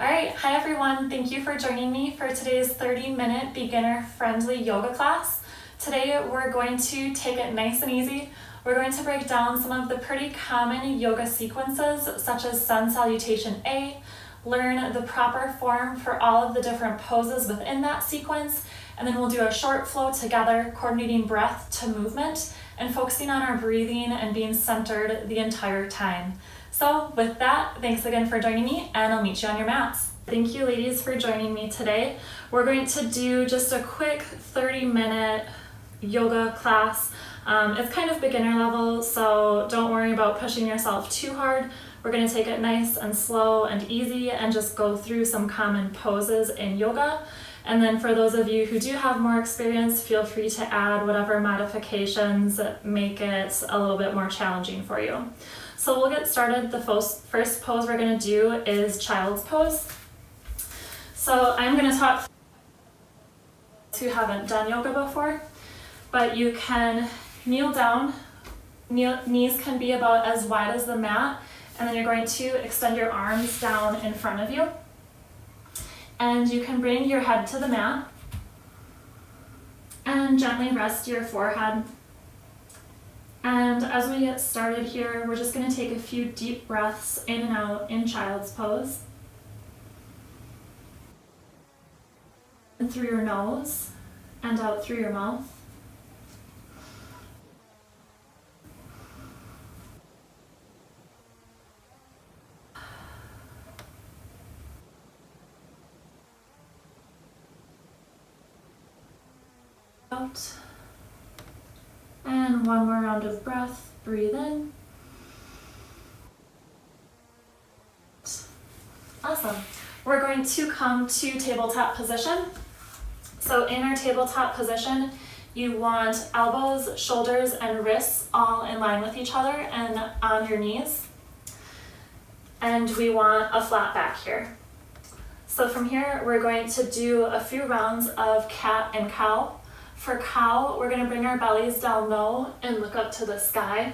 All right, hi everyone. Thank you for joining me for today's 30-minute beginner-friendly yoga class. Today we're going to take it nice and easy. We're going to break down some of the pretty common yoga sequences, such as Sun Salutation A, learn the proper form for all of the different poses within that sequence, and then we'll do a short flow together, coordinating breath to movement and focusing on our breathing and being centered the entire time. So with that, thanks again for joining me, and I'll meet you on your mats. Thank you ladies for joining me today. We're going to do just a quick 30-minute yoga class. It's kind of beginner level, so don't worry about pushing yourself too hard. We're going to take it nice and slow and easy and just go through some common poses in yoga. And then for those of you who do have more experience, feel free to add whatever modifications make it a little bit more challenging for you. So we'll get started. The first pose we're going to do is child's pose. So I'm going to talk to who haven't done yoga before, but you can kneel down. Knees can be about as wide as the mat, and then you're going to extend your arms down in front of you. And you can bring your head to the mat and gently rest your forehead. And as we get started here, we're just going to take a few deep breaths in and out in child's pose. In through your nose and out through your mouth. Out. And one more round of breath, breathe in. Awesome. We're going to come to tabletop position. So in our tabletop position, you want elbows, shoulders, and wrists all in line with each other and on your knees. And we want a flat back here. So from here, we're going to do a few rounds of cat and cow. For cow, we're going to bring our bellies down low and look up to the sky.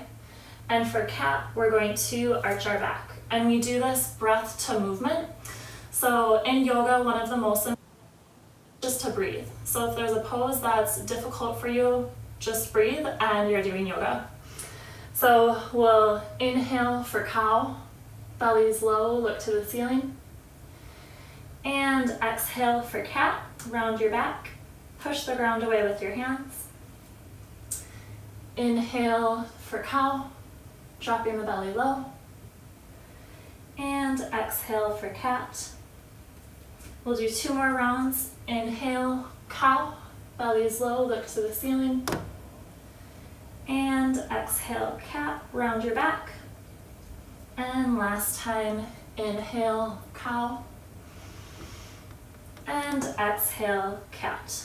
And for cat, we're going to arch our back. And we do this breath to movement. So in yoga, one of the most important is just to breathe. So if there's a pose that's difficult for you, just breathe and you're doing yoga. So we'll inhale for cow, bellies low, look to the ceiling. And exhale for cat, round your back. Push the ground away with your hands. Inhale for cow, dropping the belly low. And exhale for cat. We'll do 2 more rounds. Inhale, cow, belly's low, look to the ceiling. And exhale, cat, round your back. And last time, inhale, cow. And exhale, cat.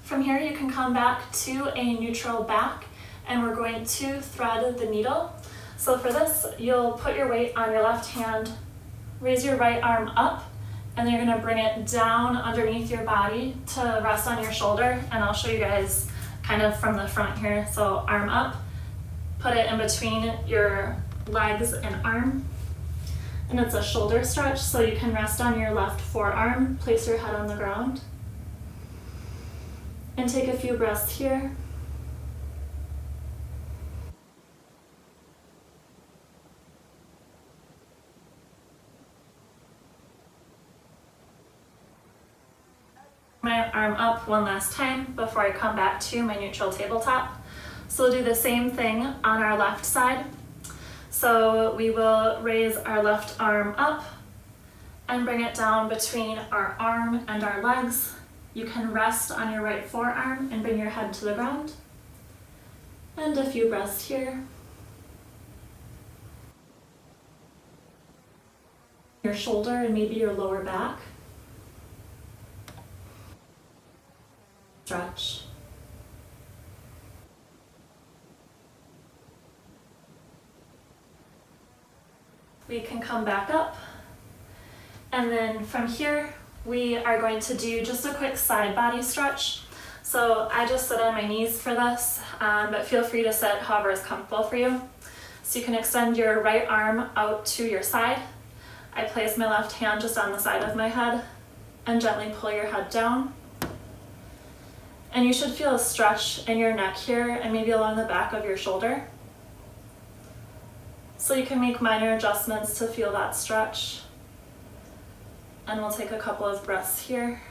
From here, you can come back to a neutral back, and we're going to thread the needle. So for this, you'll put your weight on your left hand, raise your right arm up, and then you're gonna bring it down underneath your body to rest on your shoulder. And I'll show you guys kind of from the front here. So arm up, put it in between your legs and arm. And it's a shoulder stretch, so you can rest on your left forearm, place your head on the ground. And take a few breaths here. My arm up one last time before I come back to my neutral tabletop. So we'll do the same thing on our left side. So we will raise our left arm up and bring it down between our arm and our legs. You can rest on your right forearm and bring your head to the ground. And a few breaths here. Your shoulder and maybe your lower back. Stretch. We can come back up. And then from here, we are going to do just a quick side body stretch. So I just sit on my knees for this, but feel free to sit however is comfortable for you. So you can extend your right arm out to your side. I place my left hand just on the side of my head and gently pull your head down. And you should feel a stretch in your neck here and maybe along the back of your shoulder. So you can make minor adjustments to feel that stretch. And we'll take a couple of breaths here.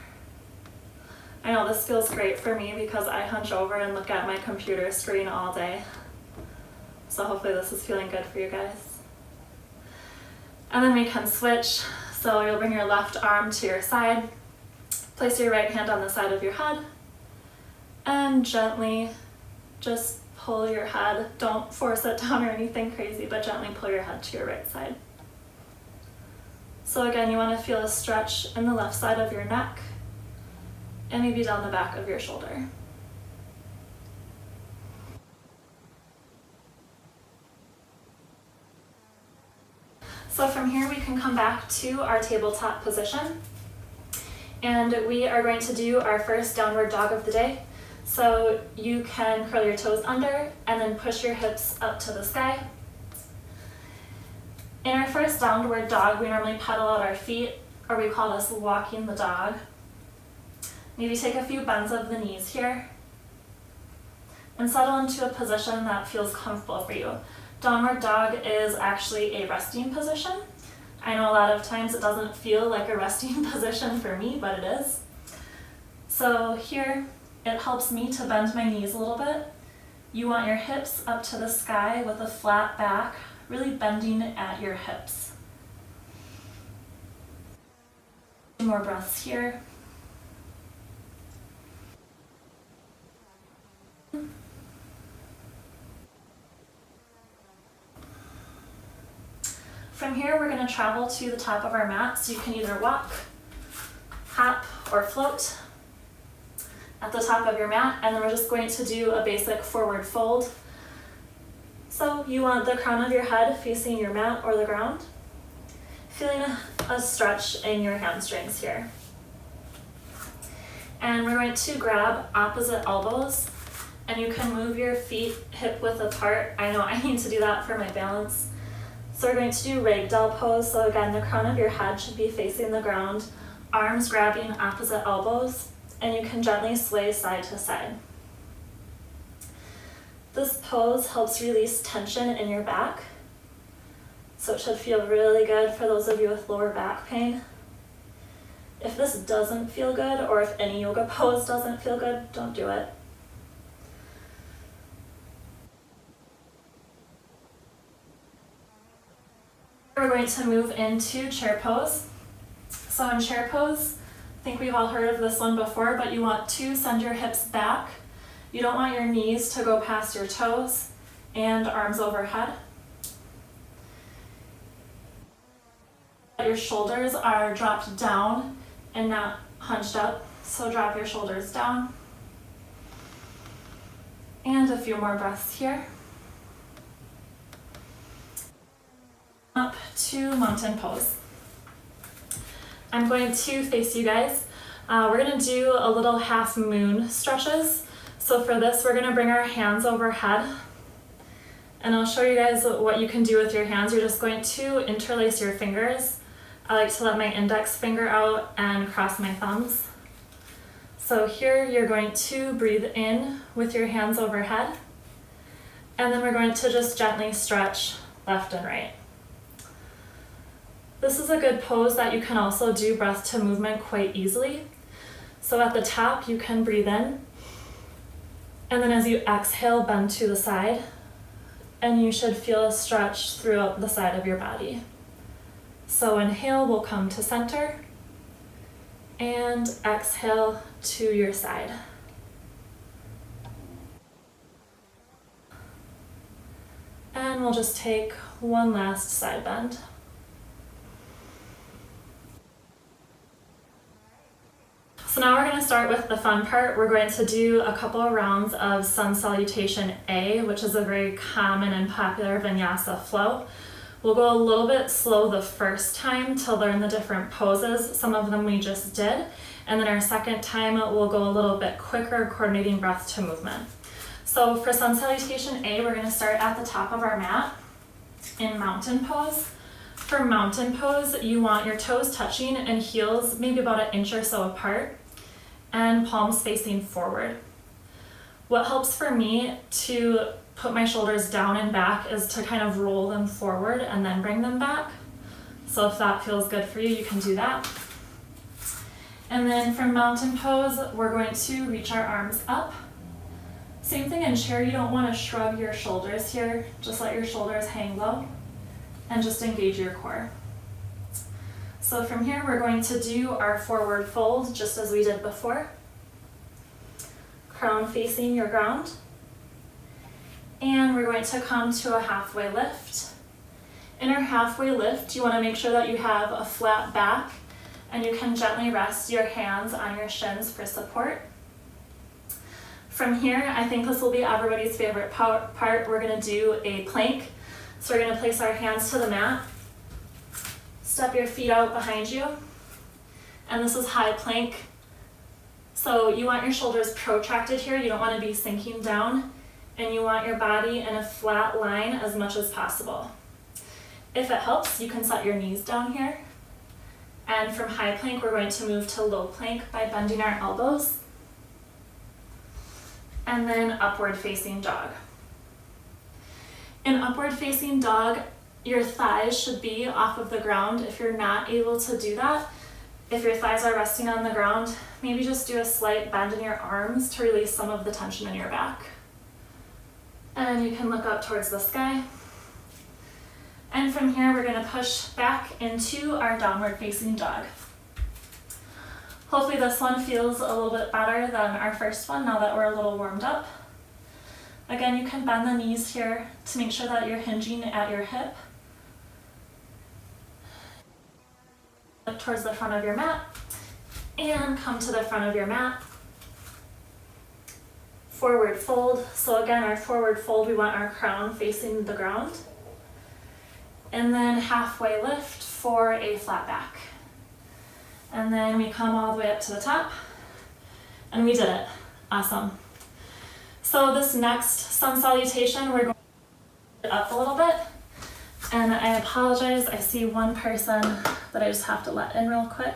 I know this feels great for me because I hunch over and look at my computer screen all day. So hopefully this is feeling good for you guys. And then we can switch. So you'll bring your left arm to your side, place your right hand on the side of your head, and gently just pull your head. Don't force it down or anything crazy, but gently pull your head to your right side. So again, you want to feel a stretch in the left side of your neck and maybe down the back of your shoulder. So from here we can come back to our tabletop position, and we are going to do our first downward dog of the day. So you can curl your toes under and then push your hips up to the sky. In our first downward dog, we normally pedal out our feet, or we call this walking the dog. Maybe take a few bends of the knees here and settle into a position that feels comfortable for you. Downward dog is actually a resting position. I know a lot of times it doesn't feel like a resting position for me, but it is. So here, it helps me to bend my knees a little bit. You want your hips up to the sky with a flat back, really bending at your hips. 2 more breaths here. From here, we're going to travel to the top of our mat, so you can either walk, hop, or float at the top of your mat, and then we're just going to do a basic forward fold. So you want the crown of your head facing your mat or the ground, feeling a stretch in your hamstrings here. And we're going to grab opposite elbows, and you can move your feet hip width apart. I know I need to do that for my balance. So we're going to do ragdoll pose. So again, the crown of your head should be facing the ground, arms grabbing opposite elbows, and you can gently sway side to side. This pose helps release tension in your back, so it should feel really good for those of you with lower back pain. If this doesn't feel good, or if any yoga pose doesn't feel good, don't do it. We're going to move into chair pose. So in chair pose, I think we've all heard of this one before, but you want to send your hips back. You don't want your knees to go past your toes, and arms overhead. Your shoulders are dropped down and not hunched up, so drop your shoulders down. And a few more breaths here. Up to mountain pose. I'm going to face you guys. We're going to do a little half moon stretches. So for this, we're going to bring our hands overhead, and I'll show you guys what you can do with your hands. You're just going to interlace your fingers. I like to let my index finger out and cross my thumbs. So here you're going to breathe in with your hands overhead, and then we're going to just gently stretch left and right. This is a good pose that you can also do breath to movement quite easily. So at the top, you can breathe in, and then as you exhale, bend to the side, and you should feel a stretch throughout the side of your body. So inhale, we'll come to center, and exhale to your side. And we'll just take one last side bend. So now we're going to start with the fun part. We're going to do a couple of rounds of Sun Salutation A, which is a very common and popular vinyasa flow. We'll go a little bit slow the first time to learn the different poses. Some of them we just did. And then our second time, we'll go a little bit quicker, coordinating breath to movement. So for Sun Salutation A, we're going to start at the top of our mat in mountain pose. For mountain pose, you want your toes touching and heels maybe about an inch or so apart and palms facing forward. What helps for me to put my shoulders down and back is to kind of roll them forward and then bring them back. So if that feels good for you, you can do that. And then for mountain pose, we're going to reach our arms up. Same thing in chair, you don't want to shrug your shoulders here, just let your shoulders hang low and just engage your core. So from here, we're going to do our forward fold just as we did before. Crown facing your ground. And we're going to come to a halfway lift. In our halfway lift, you want to make sure that you have a flat back and you can gently rest your hands on your shins for support. From here, I think this will be everybody's favorite part. We're going to do a plank. So we're going to place our hands to the mat, step your feet out behind you, and this is high plank. So you want your shoulders protracted here, you don't want to be sinking down, and you want your body in a flat line as much as possible. If it helps, you can set your knees down here. And from high plank, we're going to move to low plank by bending our elbows, and then upward facing dog. In upward facing dog, your thighs should be off of the ground. If you're not able to do that, if your thighs are resting on the ground, maybe just do a slight bend in your arms to release some of the tension in your back. And you can look up towards the sky. And from here, we're going to push back into our downward facing dog. Hopefully this one feels a little bit better than our first one now that we're a little warmed up. Again, you can bend the knees here to make sure that you're hinging at your hip. Look towards the front of your mat and come to the front of your mat. Forward fold. So again, our forward fold, we want our crown facing the ground. And then halfway lift for a flat back. And then we come all the way up to the top. And we did it. Awesome. So this next sun salutation, we're going to it up a little bit. And I apologize, I see one person that I just have to let in real quick.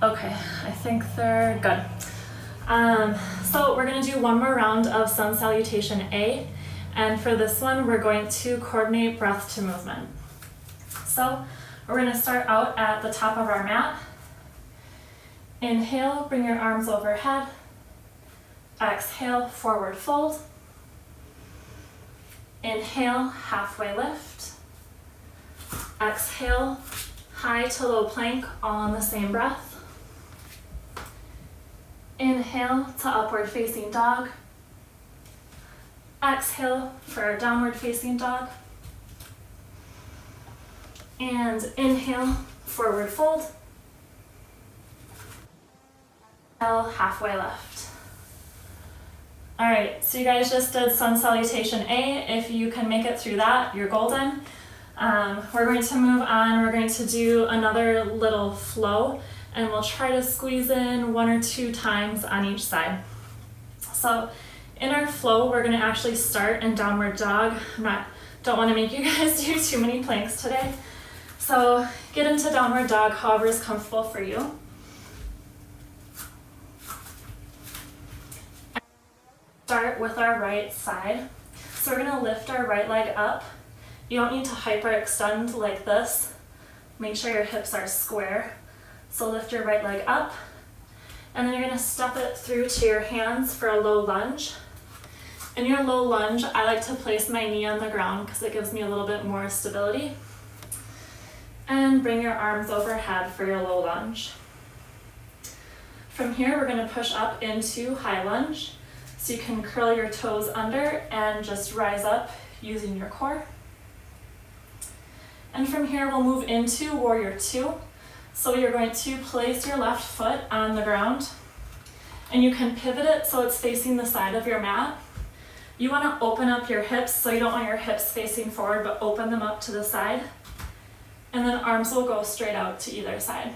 Okay, I think they're good. So we're going to do one more round of sun salutation A. And for this one, we're going to coordinate breath to movement. So we're going to start out at the top of our mat. Inhale, bring your arms overhead. Exhale, forward fold. Inhale, halfway lift. Exhale, high to low plank, all on the same breath. Inhale to upward facing dog. Exhale for our downward facing dog. And inhale, forward fold. Exhale, halfway lift. All right, so you guys just did sun salutation A. If you can make it through that, you're golden. We're going to move on. We're going to do another little flow, and we'll try to squeeze in 1 or 2 times on each side. So in our flow, we're going to actually start in downward dog. Don't want to make you guys do too many planks today. So get into downward dog, however is comfortable for you. Start with our right side. So we're going to lift our right leg up. You don't need to hyperextend like this. Make sure your hips are square. So lift your right leg up, and then you're going to step it through to your hands for a low lunge. In your low lunge, I like to place my knee on the ground because it gives me a little bit more stability. And bring your arms overhead for your low lunge. From here, we're going to push up into high lunge. So you can curl your toes under and just rise up using your core. And from here, we'll move into Warrior 2. So you're going to place your left foot on the ground, and you can pivot it so it's facing the side of your mat. You want to open up your hips, so you don't want your hips facing forward, but open them up to the side. And then arms will go straight out to either side.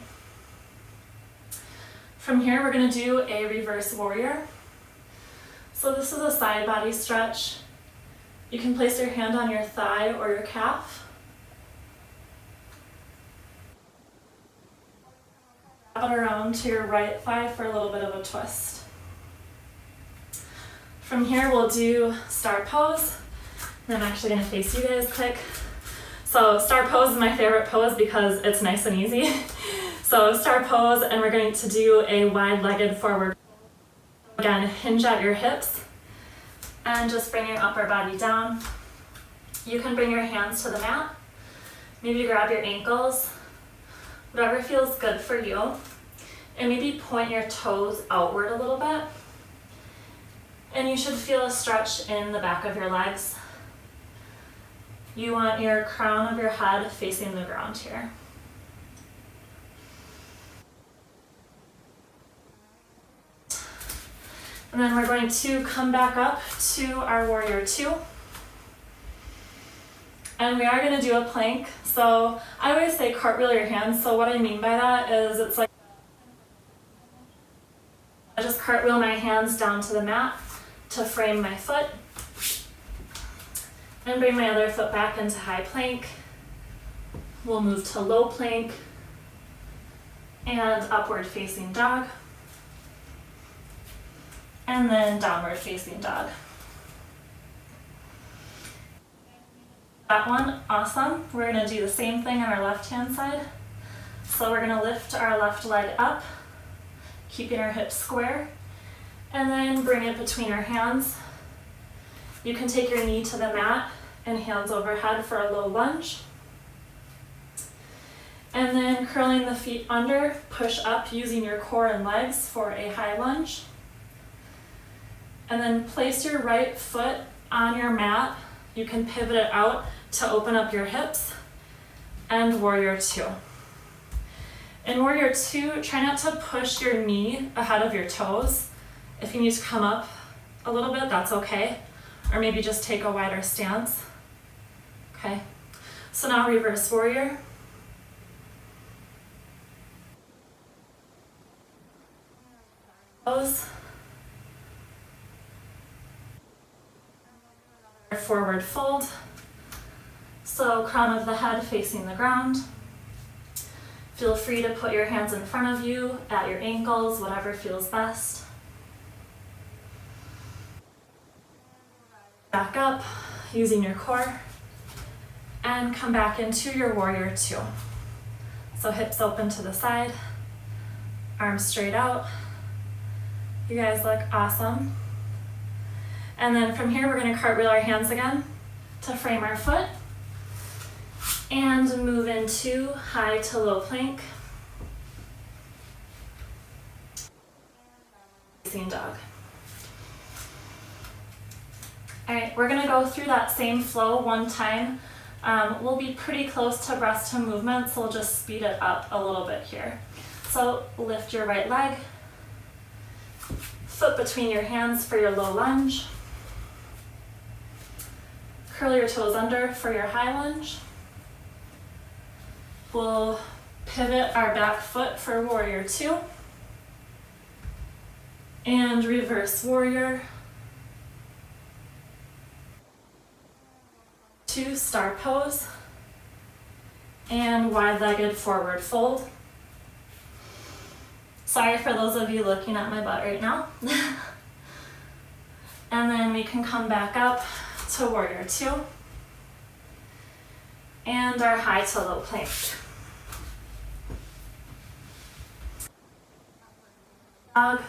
From here, we're going to do a reverse warrior. So this is a side body stretch. You can place your hand on your thigh or your calf. Wrap it around to your right thigh for a little bit of a twist. From here, we'll do star pose. And I'm actually going to face you guys quick. So star pose is my favorite pose because it's nice and easy. So star pose, and we're going to do a wide-legged forward. Again, hinge at your hips and just bring your upper body down. You can bring your hands to the mat. Maybe grab your ankles, whatever feels good for you. And maybe point your toes outward a little bit. And you should feel a stretch in the back of your legs. You want your crown of your head facing the ground here. And then we're going to come back up to our warrior two. And we are going to do a plank. So I always say cartwheel your hands. So what I mean by that is it's like I just cartwheel my hands down to the mat to frame my foot. And bring my other foot back into high plank. We'll move to low plank and upward facing dog. And then downward facing dog. That one, awesome. We're gonna do the same thing on our left hand side. So we're gonna lift our left leg up, keeping our hips square, and then bring it between our hands. You can take your knee to the mat and hands overhead for a low lunge. And then curling the feet under, push up using your core and legs for a high lunge. And then place your right foot on your mat. You can pivot it out to open up your hips, and warrior two. In warrior two, try not to push your knee ahead of your toes. If you need to come up a little bit, that's okay. Or maybe just take a wider stance. Okay, so now reverse warrior. Pose. Forward fold. So crown of the head facing the ground. Feel free to put your hands in front of you, at your ankles, whatever feels best. Back up using your core and come back into your warrior two. So hips open to the side, arms straight out. You guys look awesome. And then from here, we're going to cartwheel our hands again to frame our foot and move into high to low plank. Facing dog. All right, we're going to go through that same flow one time. We'll be pretty close to breast to movement, so we'll just speed it up a little bit here. So lift your right leg, foot between your hands for your low lunge. Curl your toes under for your high lunge. We'll pivot our back foot for warrior two. And reverse warrior. Two, star pose. And wide-legged forward fold. Sorry for those of you looking at my butt right now. And then we can come back up to warrior two and our high to low plank. Dog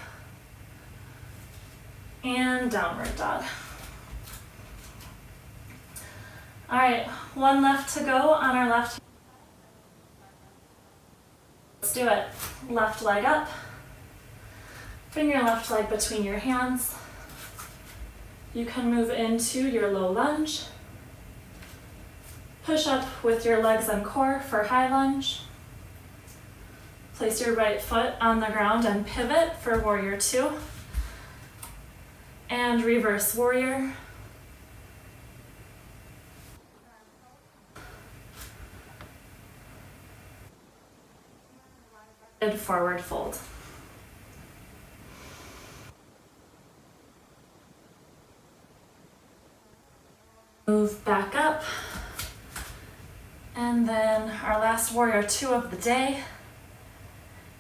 and downward dog. All right, one left to go on our left. Let's do it. Left leg up. Bring your left leg between your hands. You can move into your low lunge. Push up with your legs and core for high lunge. Place your right foot on the ground and pivot for warrior two. And reverse warrior. And forward fold. Move back up. And then our last warrior two of the day.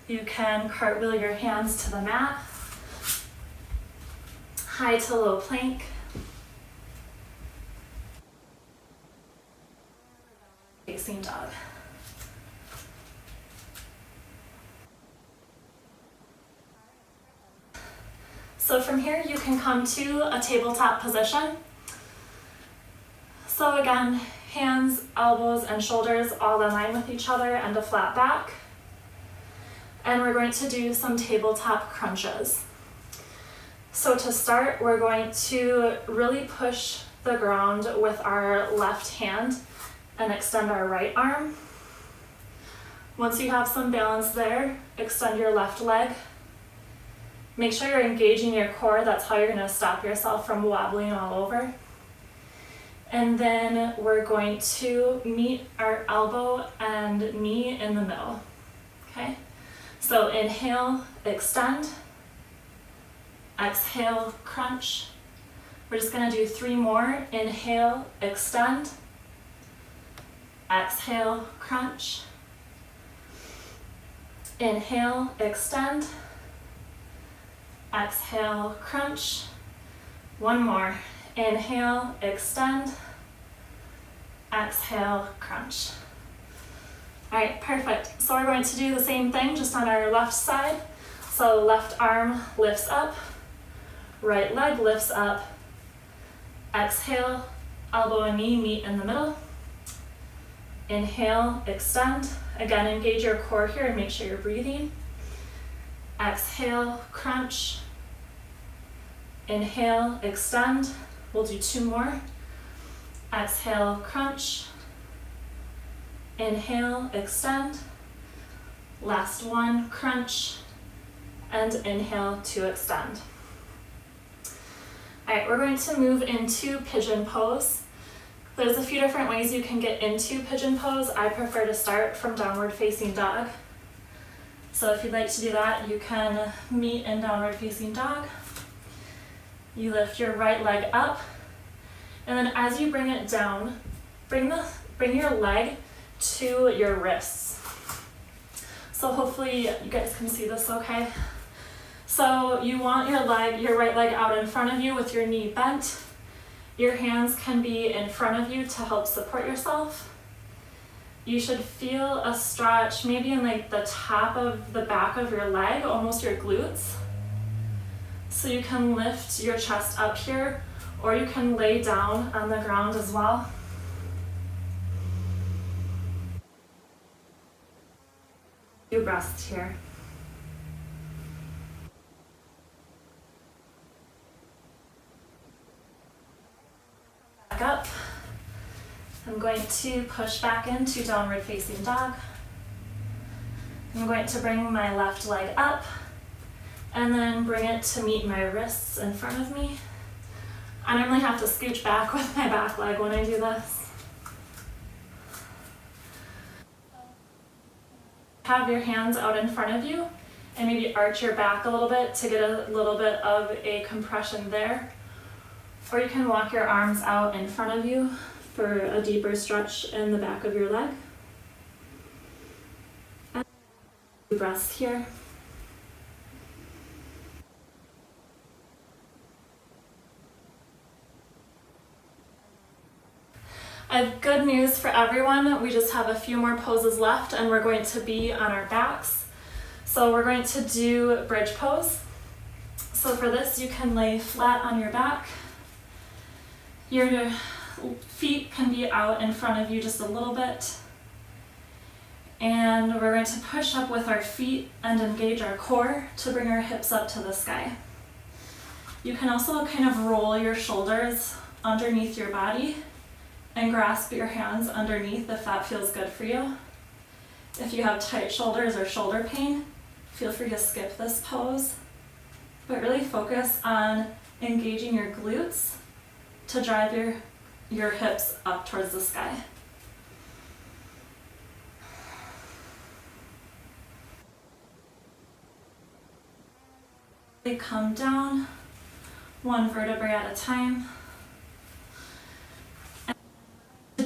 You can cartwheel your hands to the mat. High to low plank. Facing dog. So from here you can come to a tabletop position. So again, hands, elbows, and shoulders all in line with each other and a flat back. And we're going to do some tabletop crunches. So to start, we're going to really push the ground with our left hand and extend our right arm. Once you have some balance there, extend your left leg. Make sure you're engaging your core. That's how you're going to stop yourself from wobbling all over. And then we're going to meet our elbow and knee in the middle. Okay? So inhale, extend. Exhale, crunch. We're just going to do 3 more. Inhale, extend. Exhale, crunch. Inhale, extend. Exhale, crunch. 1 more. Inhale, extend. Exhale, crunch. All right, perfect. So we're going to do the same thing just on our left side. So left arm lifts up, right leg lifts up. Exhale, elbow and knee meet in the middle. Inhale, extend. Again, engage your core here and make sure you're breathing. Exhale, crunch. Inhale, extend. We'll do 2 more. Exhale, crunch. Inhale, extend. Last one, crunch. And inhale to extend. All right, we're going to move into pigeon pose. There's a few different ways you can get into pigeon pose. I prefer to start from downward facing dog. So if you'd like to do that, you can meet in downward facing dog. You lift your right leg up, and then as you bring it down, bring your leg to your wrists. So hopefully you guys can see this okay. So you want your right leg out in front of you with your knee bent. Your hands can be in front of you to help support yourself. You should feel a stretch, maybe in like the top of the back of your leg, almost your glutes. So you can lift your chest up here, or you can lay down on the ground as well. Few breaths here. Back up. I'm going to push back into downward facing dog. I'm going to bring my left leg up and then bring it to meet my wrists in front of me. I normally have to scooch back with my back leg when I do this. Have your hands out in front of you and maybe arch your back a little bit to get a little bit of a compression there. Or you can walk your arms out in front of you for a deeper stretch in the back of your leg. And breaths here. I have good news for everyone. We just have a few more poses left and we're going to be on our backs. So we're going to do bridge pose. So for this, you can lay flat on your back. Your feet can be out in front of you just a little bit. And we're going to push up with our feet and engage our core to bring our hips up to the sky. You can also kind of roll your shoulders underneath your body and grasp your hands underneath if that feels good for you. If you have tight shoulders or shoulder pain, feel free to skip this pose, but really focus on engaging your glutes to drive your hips up towards the sky. Come down, one vertebrae at a time.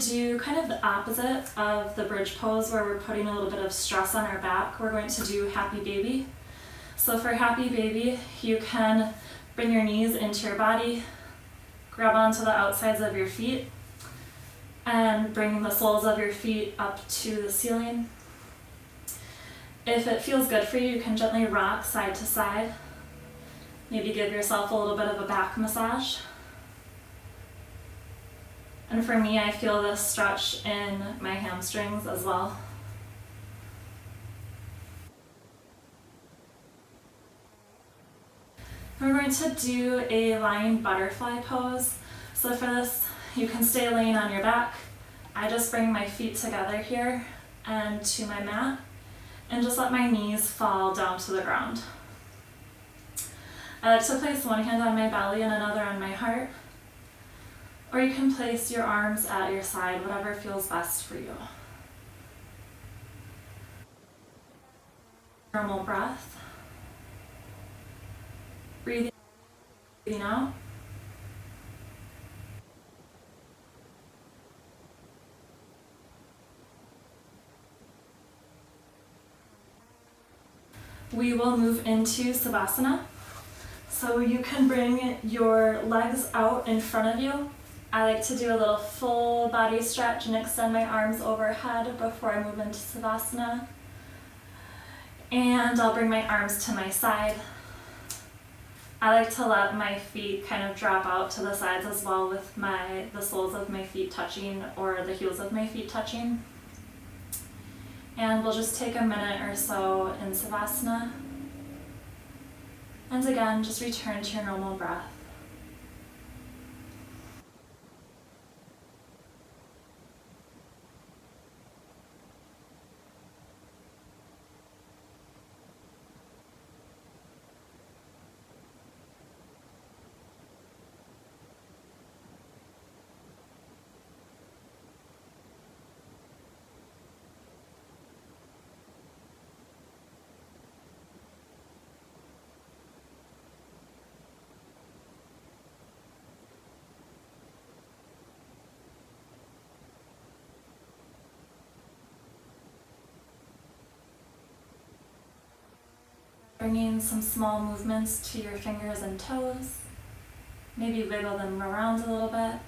do kind of the opposite of the bridge pose where we're putting a little bit of stress on our back. We're going to do happy baby. So for happy baby, you can bring your knees into your body, grab onto the outsides of your feet, and bring the soles of your feet up to the ceiling. If it feels good for you, you can gently rock side to side. Maybe give yourself a little bit of a back massage. And for me, I feel this stretch in my hamstrings as well. We're going to do a lying butterfly pose. So for this, you can stay laying on your back. I just bring my feet together here and to my mat, and just let my knees fall down to the ground. I like to place one hand on my belly and another on my heart. Or you can place your arms at your side, whatever feels best for you. Normal breath. Breathing out. We will move into Savasana. So you can bring your legs out in front of you. I like to do a little full body stretch and extend my arms overhead before I move into Savasana. And I'll bring my arms to my side. I like to let my feet kind of drop out to the sides as well, with the soles of my feet touching or the heels of my feet touching. And we'll just take a minute or so in Savasana. And again, just return to your normal breath. Bringing some small movements to your fingers and toes. Maybe wiggle them around a little bit.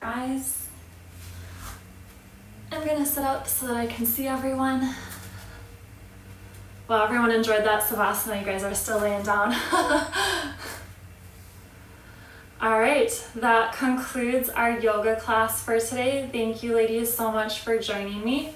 Eyes. I'm gonna sit up so that I can see everyone. Well, everyone enjoyed that Savasana. You guys are still laying down. All right, that concludes our yoga class for today. Thank you ladies so much for joining me.